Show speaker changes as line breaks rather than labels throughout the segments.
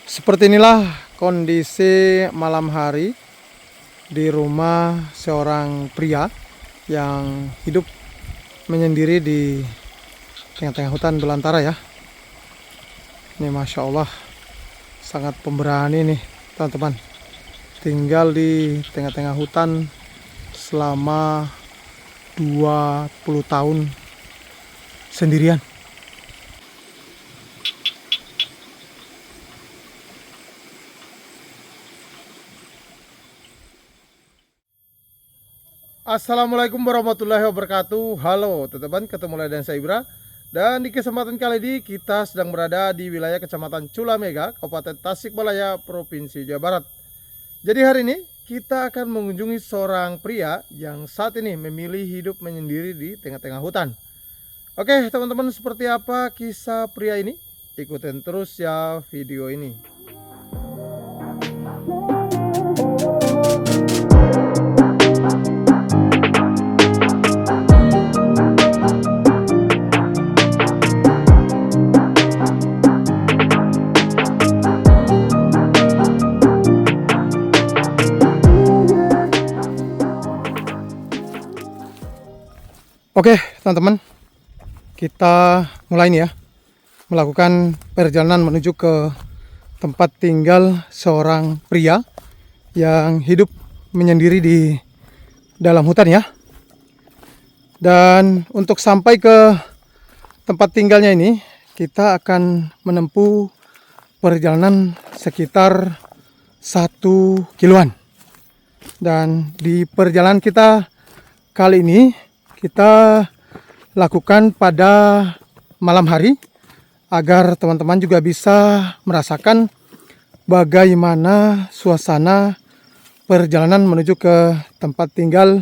Seperti inilah kondisi malam hari di rumah seorang pria yang hidup menyendiri di tengah-tengah hutan belantara ya. Ini Masya Allah, sangat pemberani nih teman-teman. Tinggal di tengah-tengah hutan selama 20 tahun sendirian. Assalamualaikum warahmatullahi wabarakatuh. Halo teman-teman, ketemu lagi dengan saya Ibra. Dan di kesempatan kali ini kita sedang berada di wilayah Kecamatan Culamega, Kabupaten Tasikmalaya, Provinsi Jawa Barat. Jadi hari ini kita akan mengunjungi seorang pria yang saat ini memilih hidup menyendiri di tengah-tengah hutan. Oke teman-teman, seperti apa kisah pria ini? Ikutin terus ya video ini. Oke teman-teman, kita mulai nih ya, melakukan perjalanan menuju ke tempat tinggal seorang pria yang hidup menyendiri di dalam hutan ya. Dan untuk sampai ke tempat tinggalnya ini, kita akan menempuh perjalanan sekitar 1 kiloan. Dan di perjalanan kita kali ini kita lakukan pada malam hari agar teman-teman juga bisa merasakan bagaimana suasana perjalanan menuju ke tempat tinggal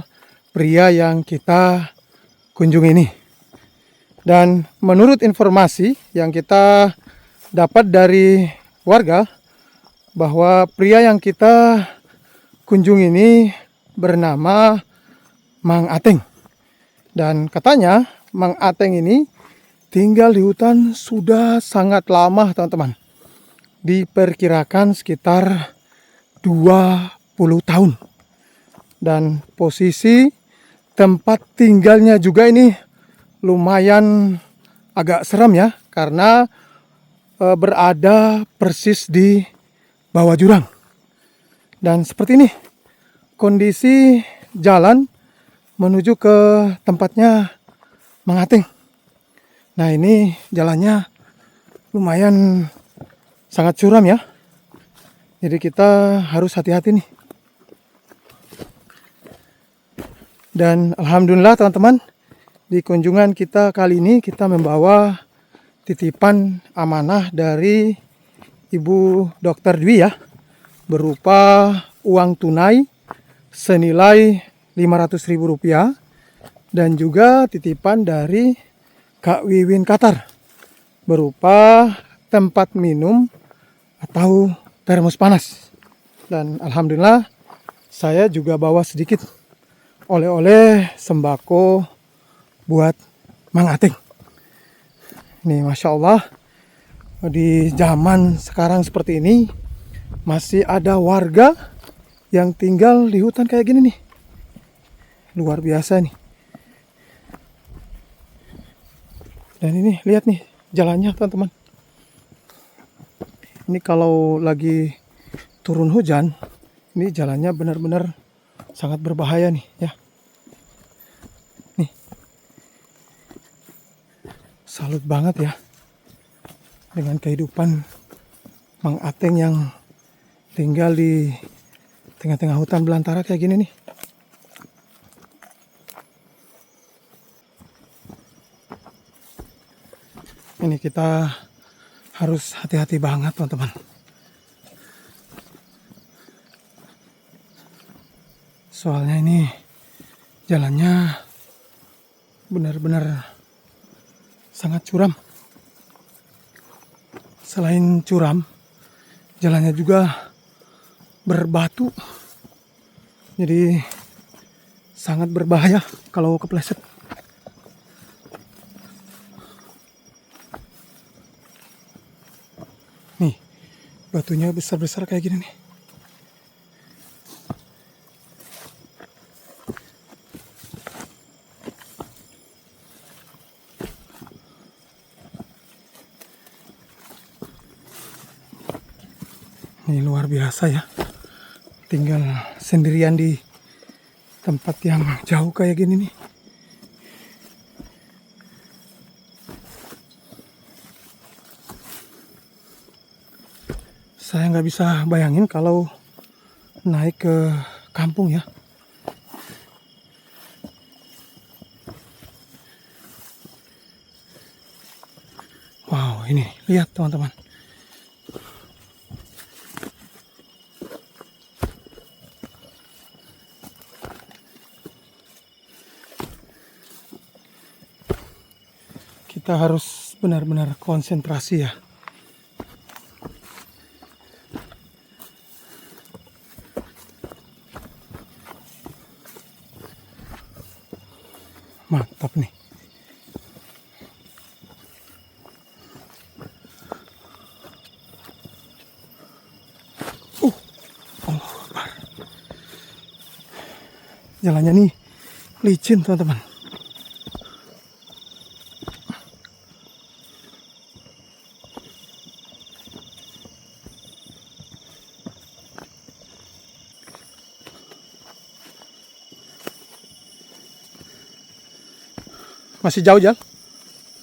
pria yang kita kunjungi ini. Dan menurut informasi yang kita dapat dari warga, bahwa pria yang kita kunjungi ini bernama Mang Ateng. Dan katanya Mang Ateng ini tinggal di hutan sudah sangat lama teman-teman. Diperkirakan sekitar 20 tahun. Dan posisi tempat tinggalnya juga ini lumayan agak seram ya. Karena berada persis di bawah jurang. Dan seperti ini kondisi jalan menuju ke tempatnya Mang Ateng. Nah ini jalannya lumayan sangat curam ya. Jadi kita harus hati-hati nih. Dan alhamdulillah teman-teman, di kunjungan kita kali ini kita membawa titipan amanah dari Ibu Dr. Dwi ya, berupa uang tunai senilai Rp500.000 dan juga titipan dari Kak Wiwin Qatar berupa tempat minum atau termos panas. Dan alhamdulillah saya juga bawa sedikit oleh-oleh sembako buat Mang Ateng. Ini Masya Allah, di zaman sekarang seperti ini masih ada warga yang tinggal di hutan kayak gini nih. Luar biasa nih. Dan ini lihat nih jalannya teman-teman. Ini kalau lagi turun hujan, ini jalannya benar-benar sangat berbahaya nih ya. Nih. Salut banget ya dengan kehidupan Mang Ateng yang tinggal di tengah-tengah hutan belantara kayak gini nih. Ini kita harus hati-hati banget teman-teman. Soalnya ini jalannya benar-benar sangat curam. Selain curam, jalannya juga berbatu. Jadi sangat berbahaya kalau kepleset. Nih, batunya besar-besar kayak gini nih. Ini luar biasa ya. Tinggal sendirian di tempat yang jauh kayak gini nih. Saya nggak bisa bayangin kalau naik ke kampung ya. Wow, ini lihat teman-teman. Kita harus benar-benar konsentrasi ya. Mantap nih. Allah Akbar. Jalannya nih licin teman-teman. Masih jauh, Jal?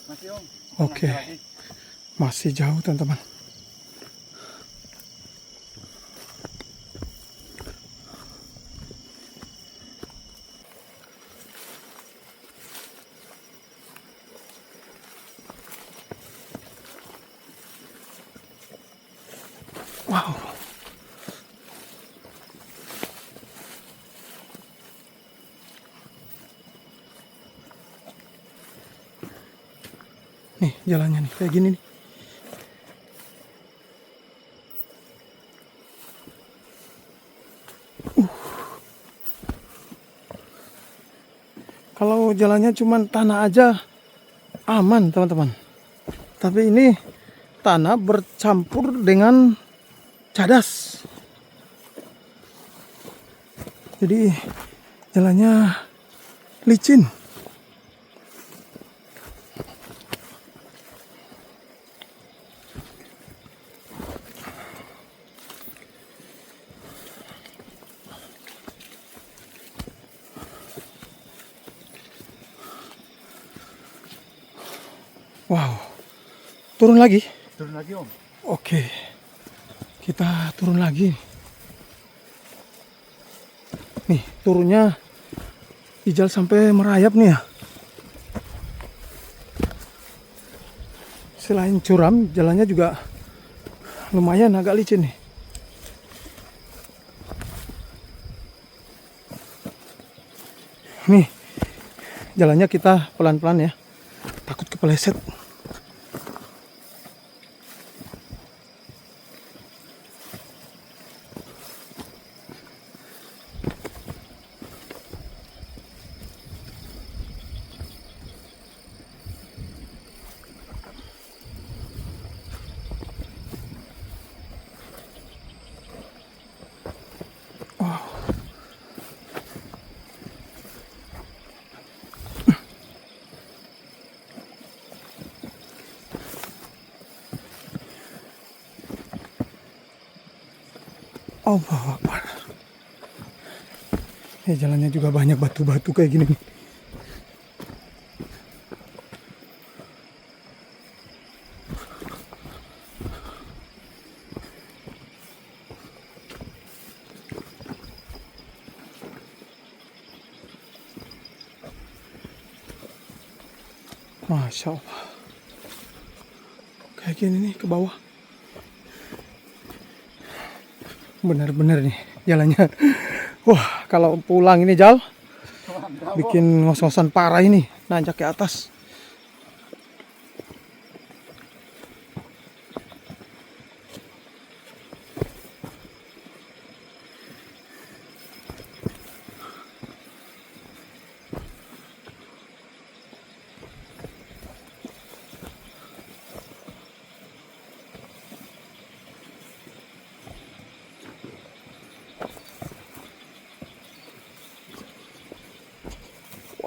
Masih, Om.
Oke. Masih jauh, teman-teman. Wow. Nih jalannya nih kayak gini nih. Kalau jalannya cuma tanah aja aman teman-teman. Tapi ini tanah bercampur dengan cadas. Jadi jalannya licin. Wow, turun lagi?
Turun lagi, Om.
Oke, kita turun lagi. Nih, turunnya Ijal sampai merayap nih ya. Selain curam, jalannya juga lumayan agak licin nih. Nih, jalannya kita pelan-pelan ya. Takut kepeleset. Allah Akbar. Ya, jalannya juga banyak batu-batu kayak gini nih. Masya Allah. Kayak gini nih ke bawah. Bener-bener nih jalannya. Wah, kalau pulang ini Jal bikin ngos-ngosan parah ini, nanjak ke atas.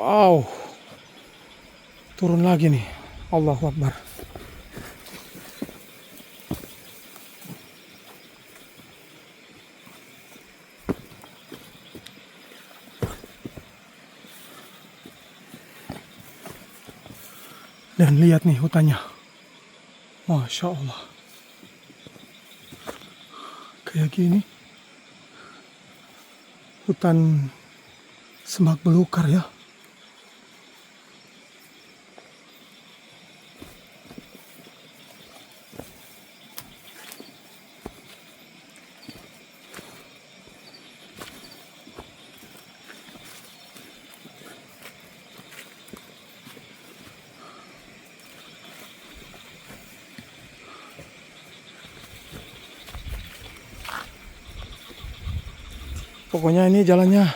Wow. Turun lagi nih. Allahu Akbar. Dan lihat nih hutannya. Masya Allah. Kayak gini. Hutan semak belukar ya. Pokoknya ini jalannya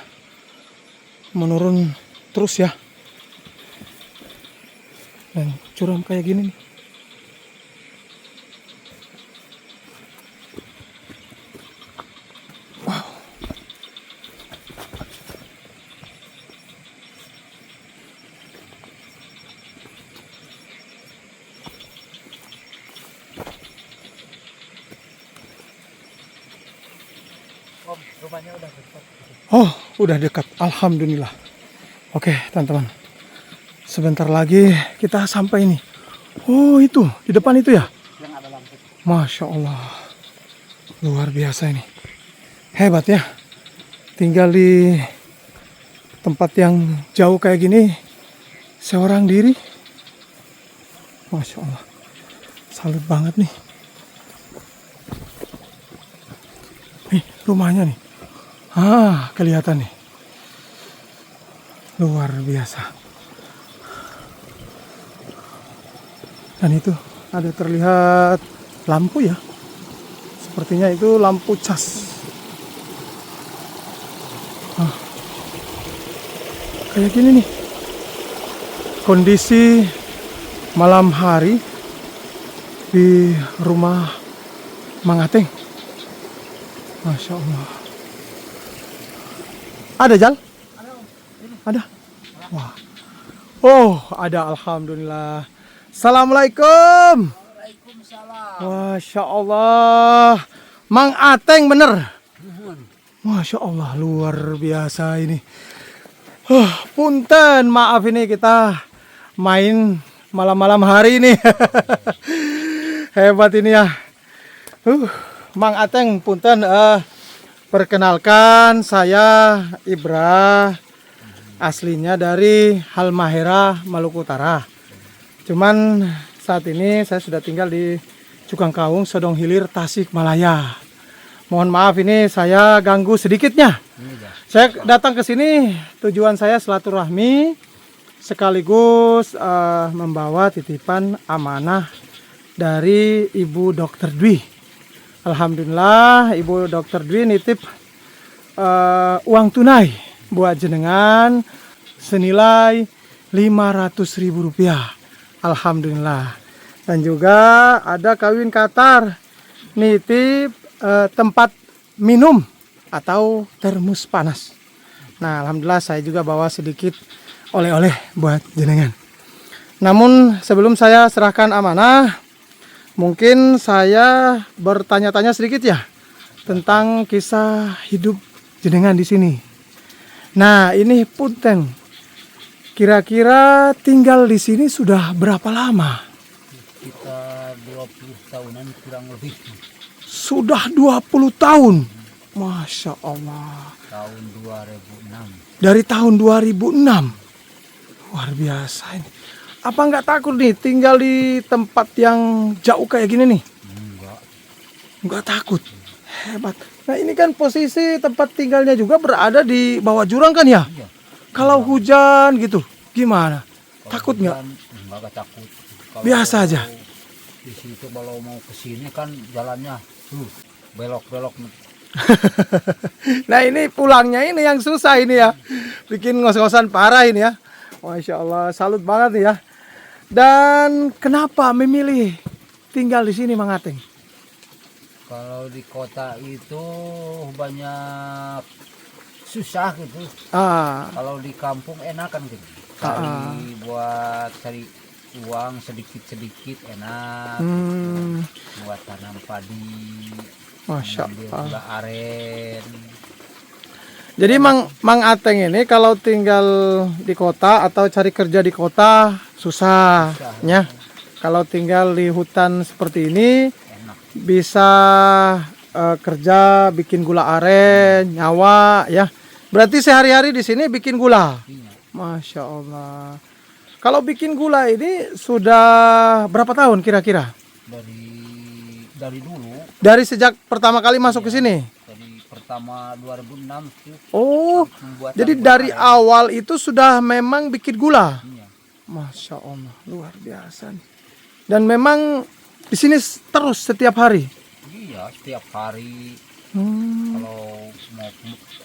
menurun terus ya. Dan curam kayak gini nih. Wow.
Om, rumahnya udah dekat.
Oh, udah dekat. Alhamdulillah. Oke, teman-teman. Sebentar lagi kita sampai nih. Oh, itu. Di depan itu ya?
Yang ada lampu.
Masya Allah. Luar biasa ini. Hebat ya. Tinggal di tempat yang jauh kayak gini. Seorang diri. Masya Allah. Salut banget nih. Nih, rumahnya nih. Ah, kelihatan nih. Luar biasa. Dan itu ada terlihat lampu ya. Sepertinya itu lampu cas. Ah, kayak gini nih. Kondisi malam hari di rumah Mang Ateng. Masya Allah. Ada Jal? Ada. Wah. Oh, ada, alhamdulillah. Assalamualaikum.
Waalaikumsalam.
Masya Allah. Mang Ateng bener. Masya Allah, luar biasa ini. Punten, maaf ini kita main malam-malam hari ini. Hebat ini ya. Mang Ateng, punten. Perkenalkan, saya Ibra, aslinya dari Halmahera, Maluku Utara. Cuman saat ini saya sudah tinggal di Cukangkawung, Sodong Hilir, Tasikmalaya. Mohon maaf ini saya ganggu sedikitnya. Saya datang ke sini tujuan saya silaturahmi sekaligus membawa titipan amanah dari Ibu Dr. Dwi. Alhamdulillah Ibu Dr. Dwi nitip uang tunai buat jenengan senilai Rp500.000. Alhamdulillah. Dan juga ada kawin Qatar nitip tempat minum atau termos panas. Nah, alhamdulillah saya juga bawa sedikit oleh-oleh buat jenengan. Namun sebelum saya serahkan amanah, mungkin saya bertanya-tanya sedikit ya tentang kisah hidup jenengan di sini. Nah, ini punten. Kira-kira tinggal di sini sudah berapa lama?
Kita 20 tahunan kurang lebih.
Sudah 20 tahun. Masya Allah.
Tahun 2006.
Dari tahun 2006. Luar biasa ini. Apa nggak takut nih tinggal di tempat yang jauh kayak gini nih?
Enggak.
Nggak takut. Hebat. Nah, ini kan posisi tempat tinggalnya juga berada di bawah jurang kan ya?
Iya.
Kalau hujan gitu, gimana?
Kalau
Takut nggak?
hujan, enggak takut. Kalau
Biasa aja.
Di situ kalau mau ke sini kan jalannya belok-belok.
Nah, ini pulangnya ini yang susah ini ya. Bikin ngos-ngosan parah ini ya. Masya Allah, salut banget nih ya. Dan kenapa memilih tinggal di sini Mang Ateng?
Kalau di kota itu banyak susah gitu. Kalau di kampung enak kan gitu. Cari uang sedikit-sedikit enak. Buat tanam padi.
Masya
Ambil
Allah.
gula aren.
Jadi Mang Ateng ini kalau tinggal di kota atau cari kerja di kota susah, ya. Kalau tinggal di hutan seperti ini
Enak.
bisa kerja bikin gula aren, nyawa, ya. Berarti sehari-hari di sini bikin gula.
Iya.
Masya Allah. Kalau bikin gula ini sudah berapa tahun kira-kira?
Dari dulu.
Dari sejak pertama kali masuk ke sini?
Dari pertama 2006 tuh.
Oh,
Membuat
jadi
gula
dari
aren.
awal itu sudah memang bikin gula.
Iya.
Masya Allah, luar biasa nih. Dan memang di sini terus setiap hari.
Iya, setiap hari. Kalau mau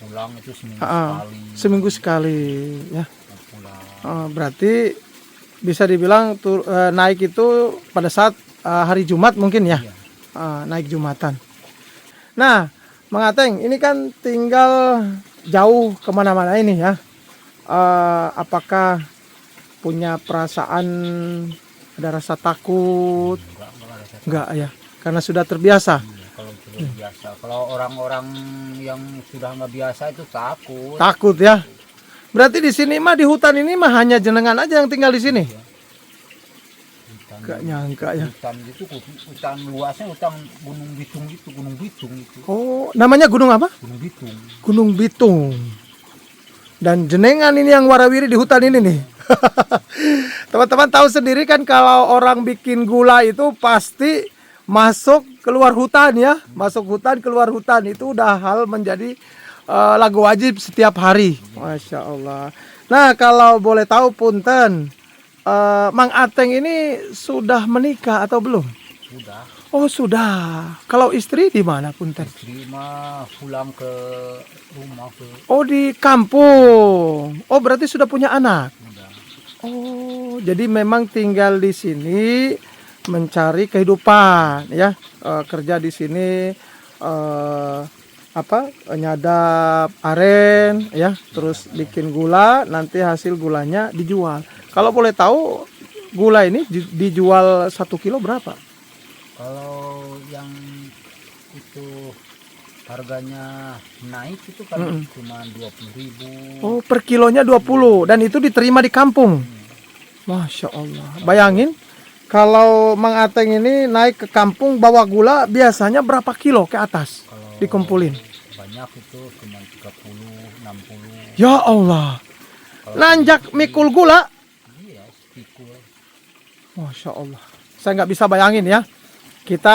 pulang itu seminggu sekali.
Seminggu sekali, ya.
Mau pulang.
Berarti bisa dibilang naik itu pada saat hari Jumat mungkin ya.
Iya.
Naik Jumatan. Nah, Mang Ateng, ini kan tinggal jauh kemana-mana ini ya. Apakah punya perasaan ada rasa takut?
Enggak ada.
Enggak ya, karena sudah terbiasa.
Iya, kalau sudah biasa. Kalau orang-orang yang sudah nggak biasa itu takut.
Takut ya. Berarti di sini mah di hutan ini mah hanya jenengan aja yang tinggal di sini.
Hutan,
Gak nyangka ya.
hutan itu hutan luasnya hutan Gunung Bitung itu, Gunung Bitung itu.
Oh, namanya gunung apa?
Gunung Bitung.
Gunung Bitung. Dan jenengan ini yang warawiri di hutan ini nih. Teman-teman tahu sendiri kan kalau orang bikin gula itu pasti masuk keluar hutan ya. Masuk hutan keluar hutan itu udah hal menjadi lagu wajib setiap hari. Masya Allah. Nah kalau boleh tahu punten, Mang Ateng ini sudah menikah atau belum?
Sudah.
Oh sudah. Kalau istri di mana punten?
Istri mah pulang ke rumah ke.
Oh di kampung. Oh berarti sudah punya anak.
Sudah.
Oh jadi memang tinggal di sini mencari kehidupan ya. Kerja di sini nyadap aren ya, terus bikin gula, nanti hasil gulanya dijual. Kalau boleh tahu gula ini dijual 1 kilo berapa?
Kalau yang itu harganya naik itu kan cuma 20.000.
Oh per kilonya 20 dan itu diterima di kampung. Masya Allah. Bayangin kalau Mang Ateng ini naik ke kampung bawa gula biasanya berapa kilo ke atas
Kalau
dikumpulin?
banyak itu cuma 30, 60.
Ya Allah.
Kalau
Nanjak mikul gula.
iya, pikul.
Masya Allah. Saya nggak bisa bayangin ya. Kita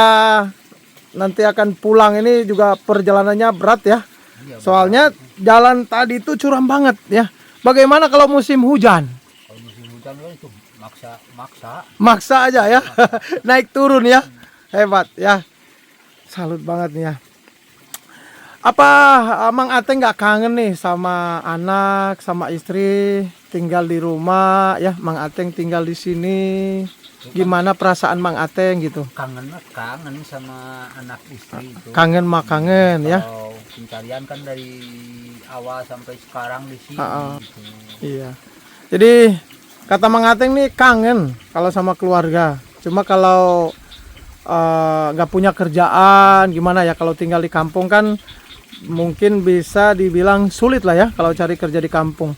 nanti akan pulang ini juga perjalanannya berat ya.
Iya,
Soalnya jalan tadi itu curam banget ya. Bagaimana kalau musim hujan?
kalau musim hujan kan itu maksa.
Maksa aja ya. Naik turun ya. Hebat ya. Salut banget nih ya. Apa Mang Ateng nggak kangen nih sama anak, sama istri tinggal di rumah ya? Mang Ateng tinggal di sini. Gimana perasaan Mang Ateng gitu?
Kangen sama anak istri itu.
Kangen mah kangen ya.
Kalau pencarian kan dari awal sampai sekarang di sini. Gitu.
Iya. Jadi kata Mang Ateng nih kangen kalau sama keluarga. Cuma kalau nggak punya kerjaan gimana ya, kalau tinggal di kampung kan mungkin bisa dibilang sulit lah ya kalau cari kerja di kampung.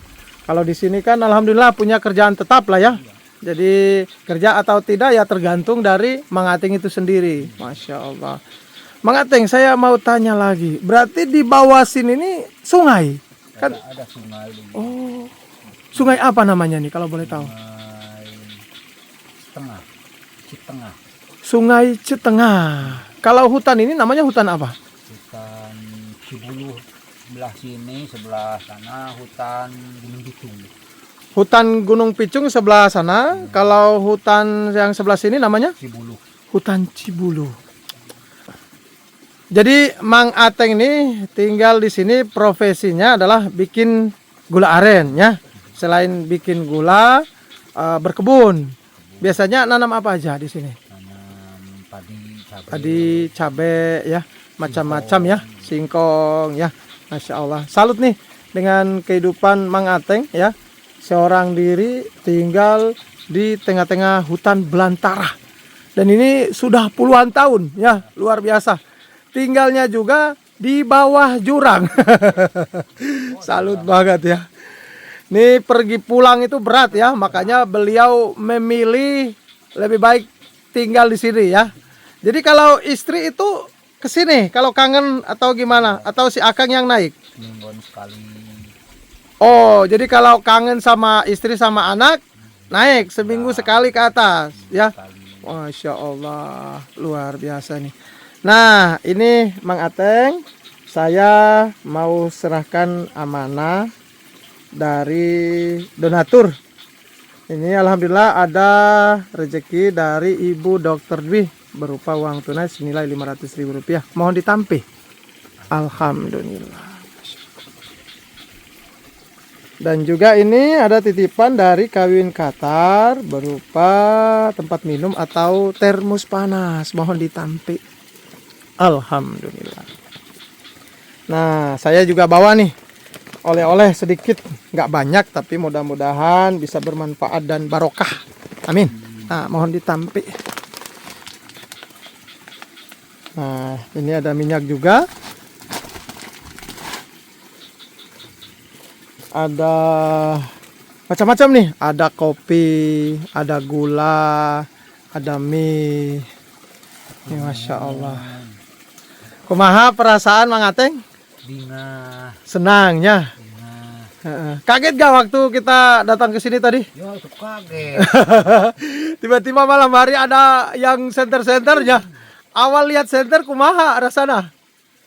Kalau di sini kan alhamdulillah punya kerjaan tetap lah ya. Jadi kerja atau tidak ya tergantung dari Mang Ateng itu sendiri. Masya Allah. Mang Ateng, saya mau tanya lagi. Berarti di bawah sini ini sungai kan?
Ada sungai di
Oh, sungai apa namanya nih kalau boleh tahu?
Citengah.
Sungai Citengah. Kalau hutan ini namanya hutan apa?
Hutan Cibulu sebelah sini, sebelah sana hutan Gunung Bitung.
Hutan Gunung Picung sebelah sana. Kalau hutan yang sebelah sini namanya
Cibulu.
hutan Cibulu. Jadi Mang Ateng ini tinggal di sini profesinya adalah bikin gula aren ya. Selain bikin gula, berkebun. Biasanya nanam apa aja di sini?
Tanam padi,
Cabai ya, macam-macam ya, singkong ya. Masya Allah. Salut nih dengan kehidupan Mang Ateng ya. Seorang diri tinggal di tengah-tengah hutan belantara. Dan ini sudah puluhan tahun ya, luar biasa. Tinggalnya juga di bawah jurang. Salut banget ya. Ini pergi pulang itu berat ya, makanya beliau memilih lebih baik tinggal di sini ya. Jadi kalau istri itu ke sini kalau kangen atau gimana? Atau si Akang yang naik?
Mingguan sekali.
Oh, jadi kalau kangen sama istri sama anak, naik seminggu sekali ke atas ya.
Sekali.
Masya Allah, luar biasa nih. Nah, ini Mang Ateng, saya mau serahkan amanah dari donatur. Ini alhamdulillah ada rezeki dari Ibu Dr. Dwi berupa uang tunai senilai Rp500.000. Mohon ditampih. Alhamdulillah. Dan juga ini ada titipan dari Kawin Qatar berupa tempat minum atau termos panas. Mohon ditampik. Alhamdulillah. Nah, saya juga bawa nih oleh-oleh sedikit. Nggak banyak tapi mudah-mudahan bisa bermanfaat dan barokah. Amin. Nah, mohon ditampik. Nah, ini ada minyak juga. Ada macam-macam nih, ada kopi, ada gula, ada mie. Ini Masya Allah. Kumaha perasaan Mang Ateng?
Dina.
Senangnya. Kaget gak waktu kita datang ke sini tadi?
Ya itu kaget.
Tiba-tiba malam hari ada yang senter-senternya. Awal lihat senter kumaha rasana?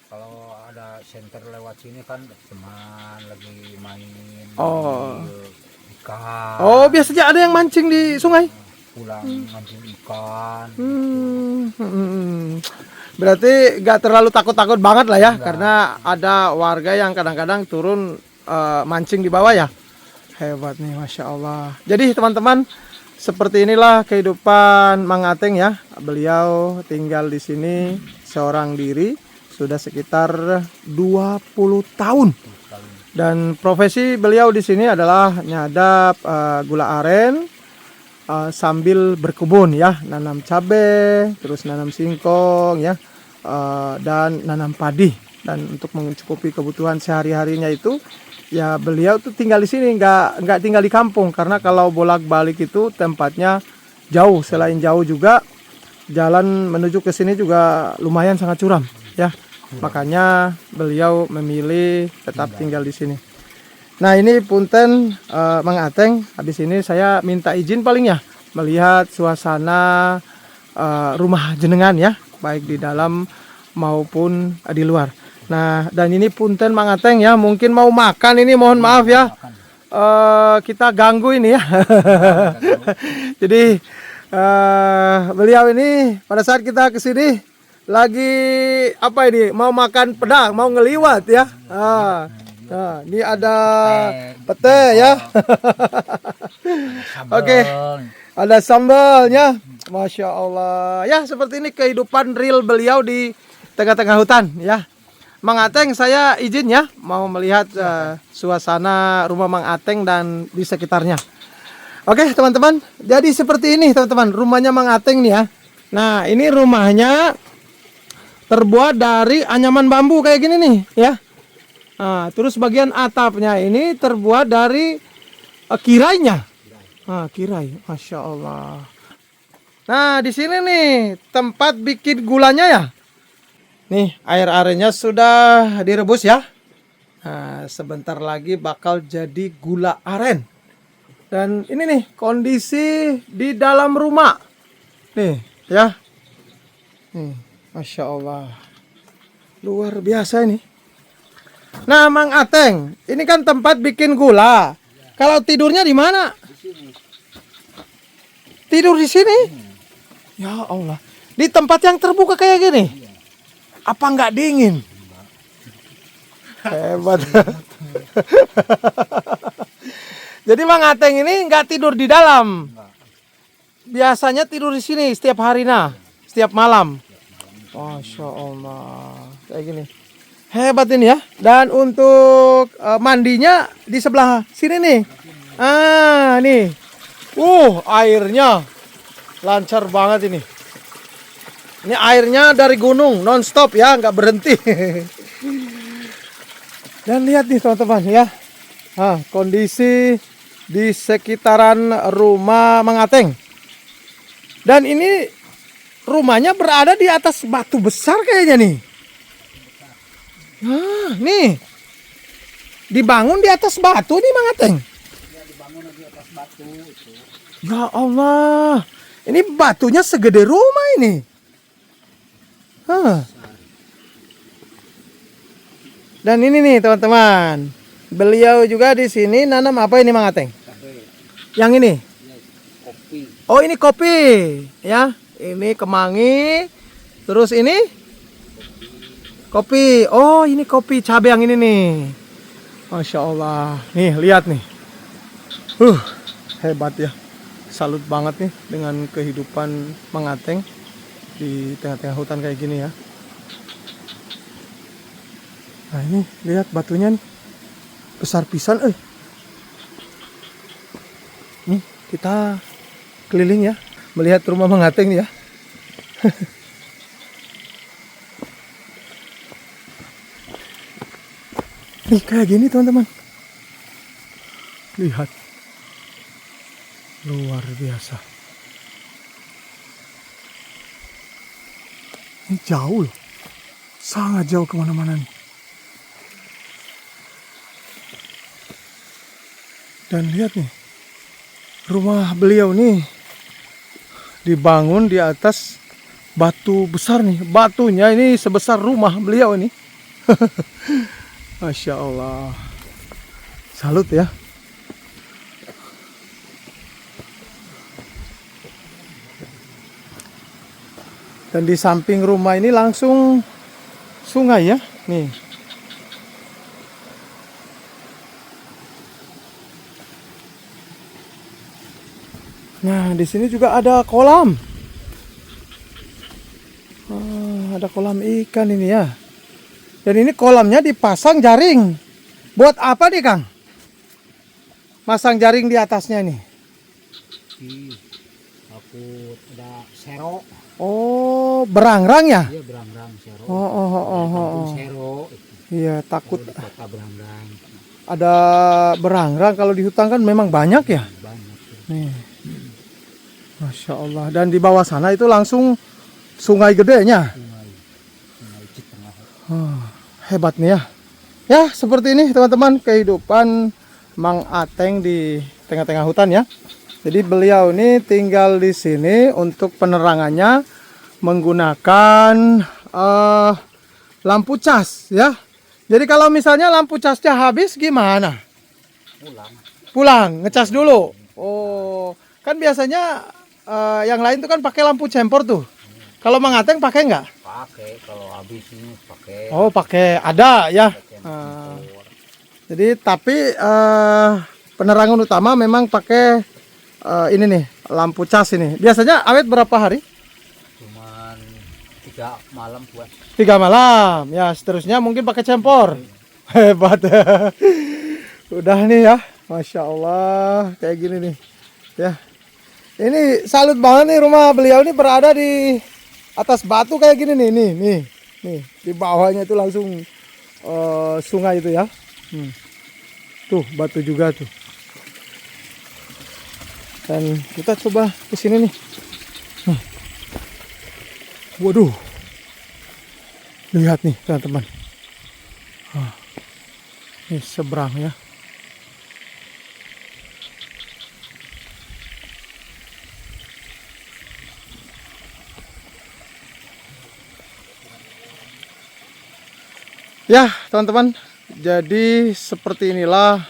Kalau ada senter lewat sini kan teman lagi main ikan.
Oh, biasanya ada yang mancing di sungai.
Pulang mancing ikan.
Berarti gak terlalu takut-takut banget lah ya, karena ada warga yang kadang-kadang turun mancing di bawah ya. Hebat nih, Masya Allah. Jadi teman-teman, seperti inilah kehidupan Mang Ateng ya. Beliau tinggal di sini seorang diri sudah sekitar 20 tahun. Dan profesi beliau di sini adalah nyadap gula aren sambil berkebun ya, nanam cabai, terus nanam singkong ya, dan nanam padi. Dan untuk mencukupi kebutuhan sehari-harinya itu ya beliau tuh tinggal di sini, nggak tinggal di kampung, karena kalau bolak-balik itu tempatnya jauh. Selain jauh juga jalan menuju ke sini juga lumayan sangat curam ya. Makanya beliau memilih tetap tinggal di sini. Nah, ini punten Mang Ateng, habis ini saya minta izin paling ya melihat suasana rumah jenengan ya, baik di dalam maupun di luar. Nah, dan ini punten Mang Ateng ya, mungkin mau makan ini, mohon maaf ya. Kita ganggu ini ya. Jadi beliau ini pada saat kita kesini lagi apa ini, mau makan pedang, mau ngeliwat ya. Nah, ini ada pete ya. Oke, ada sambalnya. Masya Allah. Ya, seperti ini kehidupan real beliau di tengah-tengah hutan ya. Mang Ateng, saya izin ya mau melihat suasana rumah Mang Ateng dan di sekitarnya. Oke teman-teman, jadi seperti ini teman-teman rumahnya Mang Ateng nih ya. Nah, ini rumahnya terbuat dari anyaman bambu kayak gini nih ya. Nah, terus bagian atapnya ini terbuat dari kirainya. Nah, kirai, Masya Allah. Nah, di sini nih tempat bikin gulanya ya. Nih, air-airnya sudah direbus ya. Nah, sebentar lagi bakal jadi gula aren. Dan ini nih kondisi di dalam rumah. Nih, ya. Nih, Masya Allah. Luar biasa ini. Nah, Mang Ateng, ini kan tempat bikin gula. Kalau tidurnya di mana? Tidur di sini? Ya Allah. Di tempat yang terbuka kayak gini. Apa nggak dingin? Hebat. Jadi Mang Ateng ini nggak tidur di dalam. Biasanya tidur di sini setiap hari setiap malam. Masya Allah. Kayak gini. Hebat ini ya. Dan untuk mandinya di sebelah sini nih. Ah, nih. Airnya lancar banget ini. Ini airnya dari gunung, non-stop ya, nggak berhenti. Dan lihat nih teman-teman ya. Kondisi di sekitaran rumah Mang Ateng. Dan ini rumahnya berada di atas batu besar kayaknya nih. Nih. Dibangun di atas batu nih Mang Ateng.
Ya, dibangun di atas batu itu.
Ya Allah. Ini batunya segede rumah ini. Dan ini nih teman-teman. Beliau juga di sini nanam apa ini Mang Ateng?
Cabai.
Yang ini?
Ya, kopi.
Oh, ini kopi ya. Ini kemangi. Terus ini kopi. Oh, ini kopi cabai yang ini nih. Masya Allah. Nih, lihat nih. Hebat ya. Salut banget nih dengan kehidupan Mang Ateng di tengah-tengah hutan kayak gini ya. Nah, ini lihat batunya nih. Besar pisan, Nih, kita keliling ya, melihat rumah Mang Ateng nih ya. Nih kayak gini teman-teman. Lihat. Luar biasa. Ini jauh loh. Sangat jauh kemana-mana nih. Dan lihat nih. Rumah beliau nih dibangun di atas batu besar nih. Batunya ini sebesar rumah beliau ini. Masya Allah. Salut ya. Dan di samping rumah ini langsung sungai ya. Nih. Nah, di sini juga ada kolam. Ada kolam ikan ini ya. Dan ini kolamnya dipasang jaring. Buat apa nih, Kang? Masang jaring di atasnya nih.
Aku ada sero.
Oh, berangrang ya?
Iya, berangrang sero. Sero.
Iya, takut
di kota berangrang.
ada berangrang. Kalau di hutan kan memang banyak ya.
Banyak.
Nih. Masya Allah. Dan di bawah sana itu langsung sungai gedenya.
Sungai Citengah.
Hebat nih ya. Ya seperti ini teman-teman kehidupan Mang Ateng di tengah-tengah hutan ya. Jadi beliau ini tinggal di sini untuk penerangannya menggunakan lampu cas ya. Jadi kalau misalnya lampu casnya habis gimana? Pulang ngecas dulu. Oh, kan biasanya yang lain tuh kan pakai lampu cempor tuh. Kalau Mang Ateng pakai nggak?
Pakai, kalau habis ini pakai.
Oh, pakai ada ya. Jadi tapi penerangan utama memang pakai ini nih lampu cas ini. Biasanya awet berapa hari?
Cuman 3 malam buat.
3 malam. Ya seterusnya mungkin pakai cempor. Hebat. Udah nih ya. Masya Allah kayak gini nih. Ya. Ini salut banget nih rumah beliau ini berada di atas batu kayak gini nih. Nih. Di bawahnya itu langsung sungai itu ya. Tuh batu juga tuh. Dan kita coba ke sini nih. Waduh. Lihat nih teman-teman. Ini seberang ya. Ya teman-teman, jadi seperti inilah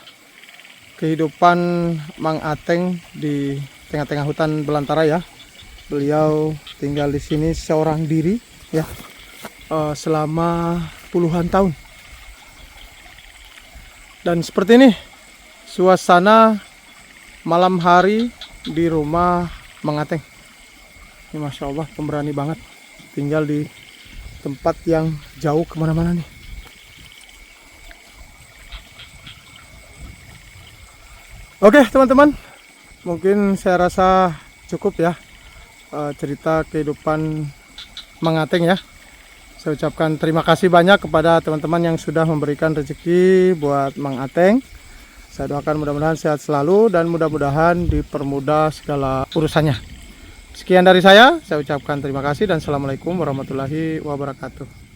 kehidupan Mang Ateng di tengah-tengah hutan belantara ya. Beliau tinggal di sini seorang diri ya, selama puluhan tahun. Dan seperti ini suasana malam hari di rumah Mang Ateng. Ini Masya Allah pemberani banget tinggal di tempat yang jauh kemana-mana nih. Oke teman-teman, mungkin saya rasa cukup ya cerita kehidupan Mang Ateng ya. Saya ucapkan terima kasih banyak kepada teman-teman yang sudah memberikan rezeki buat Mang Ateng. Saya doakan mudah-mudahan sehat selalu dan mudah-mudahan dipermudah segala urusannya. Sekian dari saya ucapkan terima kasih dan assalamualaikum warahmatullahi wabarakatuh.